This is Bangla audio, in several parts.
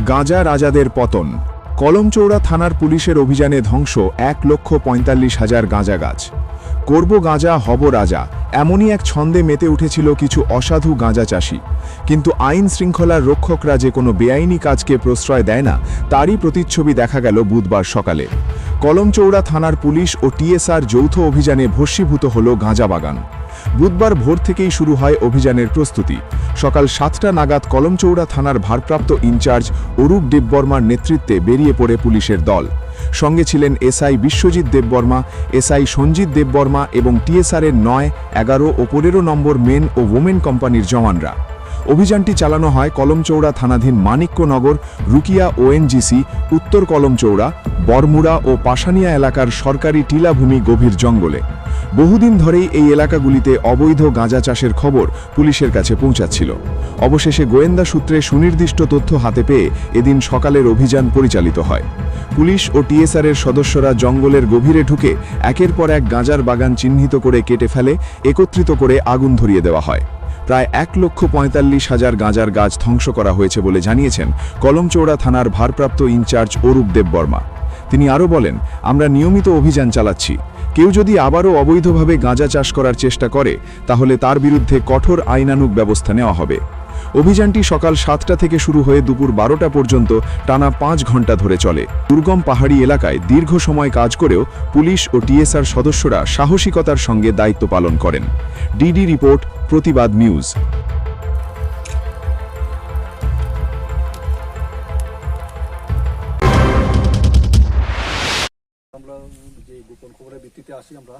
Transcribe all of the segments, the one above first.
গাঁজা রাজাদের পতন। কলমচৌড়া থানার পুলিশের অভিযানে ধ্বংস 1,45,000 গাঁজা গাছ। করব গাঁজা হব রাজা, এমনই এক ছন্দে মেতে উঠেছিল কিছু অসাধু গাঁজা চাষি। কিন্তু আইন শৃঙ্খলার রক্ষকরা যে কোনো বেআইনি কাজকে প্রশ্রয় দেয় না, তারই প্রতিচ্ছবি দেখা গেল বুধবার সকালে। কলমচৌড়া থানার পুলিশ ও টিএসআর যৌথ অভিযানে ভস্মীভূত হল গাঁজা বাগান। বুধবার ভোর থেকেই শুরু হয় অভিযানের প্রস্তুতি। সকাল 7টা নাগাদ কলমচৌড়া থানার ভারপ্রাপ্ত ইনচার্জ অরূপ দেববর্মার নেতৃত্বে বেরিয়ে পড়ে পুলিশের দল। সঙ্গে ছিলেন এসআই বিশ্বজিৎ দেববর্মা, এসআই সঞ্জিত দেববর্মা এবং টিএসআরের 9, 11 ও 15 নম্বর মেন ও ওমেন কোম্পানির জওয়ানরা। অভিযানটি চালানো হয় কলমচৌড়া থানাধীন মানিক্যনগর, রুকিয়া ওএনজিসি, উত্তর কলমচৌড়া, বরমুড়া ও পাশানিয়া এলাকার সরকারি টিলাভূমি গভীর জঙ্গলে। বহুদিন ধরেই এই এলাকাগুলিতে অবৈধ গাঁজা চাষের খবর পুলিশের কাছে পৌঁছাচ্ছিল। অবশেষে গোয়েন্দা সূত্রে সুনির্দিষ্ট তথ্য হাতে পেয়ে এদিন সকালের অভিযান পরিচালিত হয়। পুলিশ ও টিএসআরের সদস্যরা জঙ্গলের গভীরে ঢুকে একের পর এক গাঁজার বাগান চিহ্নিত করে কেটে ফেলে, একত্রিত করে আগুন ধরিয়ে দেওয়া হয়। প্রায় 1,45,000 গাঁজার গাছ ধ্বংস করা হয়েছে বলে জানিয়েছেন কলমচৌড়া থানার ভারপ্রাপ্ত ইনচার্জ অরূপ দেববর্মা। তিনি আরও বলেন, আমরা নিয়মিত অভিযান চালাচ্ছি। কেউ যদি আবারও অবৈধভাবে গাঁজা চাষ করার চেষ্টা করে, তাহলে তার বিরুদ্ধে কঠোর আইনানুগ ব্যবস্থা নেওয়া হবে। অভিযানটি সকাল 7টা থেকে শুরু হয়ে দুপুর 12টা পর্যন্ত টানা 5 ঘন্টা ধরে চলে। দুর্গম পাহাড়ি এলাকায় দীর্ঘ সময় কাজ করেও পুলিশ ও টিএসআর সদস্যরা সাহসিকতার সঙ্গে দায়িত্ব পালন করেন। ডিডি রিপোর্ট, প্রতিবাদ নিউজ। আমরা যে গোপন খবরের ভিত্তিতে আসি, আমরা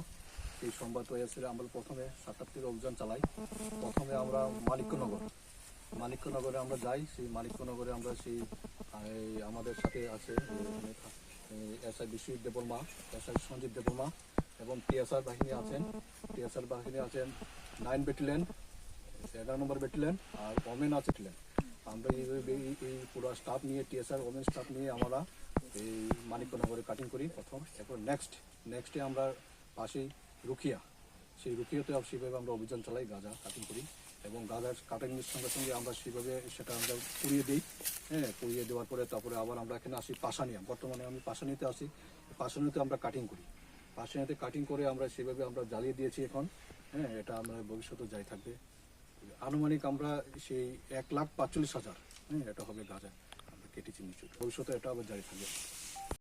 এই সংবাদ পেয়েছিল। আমরা প্রথমে 7টা থেকে অভিযান চালাই। প্রথমে আমরা মানিক্যনগরে আমরা যাই। সেই মানিক্যনগরে আমরা সেই আমাদের সাথে আছে এসআই বিশ্বজিৎ দেববর্মা, এসআই সঞ্জিত দেববর্মা এবং টিএসআর বাহিনী আছেন। 9 ব্যাটালিয়ন, 11 নম্বর ব্যাটালিয়ন আর ওমেন আছে ব্যাটালিয়ন। আমরা এই পুরো স্টাফ নিয়ে, টিএসআর ওমেন স্টাফ নিয়ে আমরা এই মানিক্যনগরে কাটিং করি প্রথম। এরপর নেক্সটে আমরা পাশেই রুকিয়া, সেই রুকিয়াতে সেভাবে আমরা অভিযান চালাই, গাঁজা কাটিং করি এবং গাঁজার কাটিংয়ের সঙ্গে সঙ্গে আমরা সেভাবে সেটা আমরা পুড়িয়ে দিই। পুড়িয়ে দেওয়ার পরে তারপরে আবার আমরা এখানে আসি পাশানিয়া। বর্তমানে আমি পাশানিতে আসি। পাশানিতে আমরা কাটিং করি। পাশানিতে কাটিং করে আমরা সেভাবে আমরা জ্বালিয়ে দিয়েছি এখন। এটা আমরা ভবিষ্যতে যাই থাকবে। আনুমানিক আমরা সেই 1,45,000 এটা হবে গাঁজা আমরা কেটেছি নিশ্চয়ই। ভবিষ্যতে এটা আবার জারি থাকবে।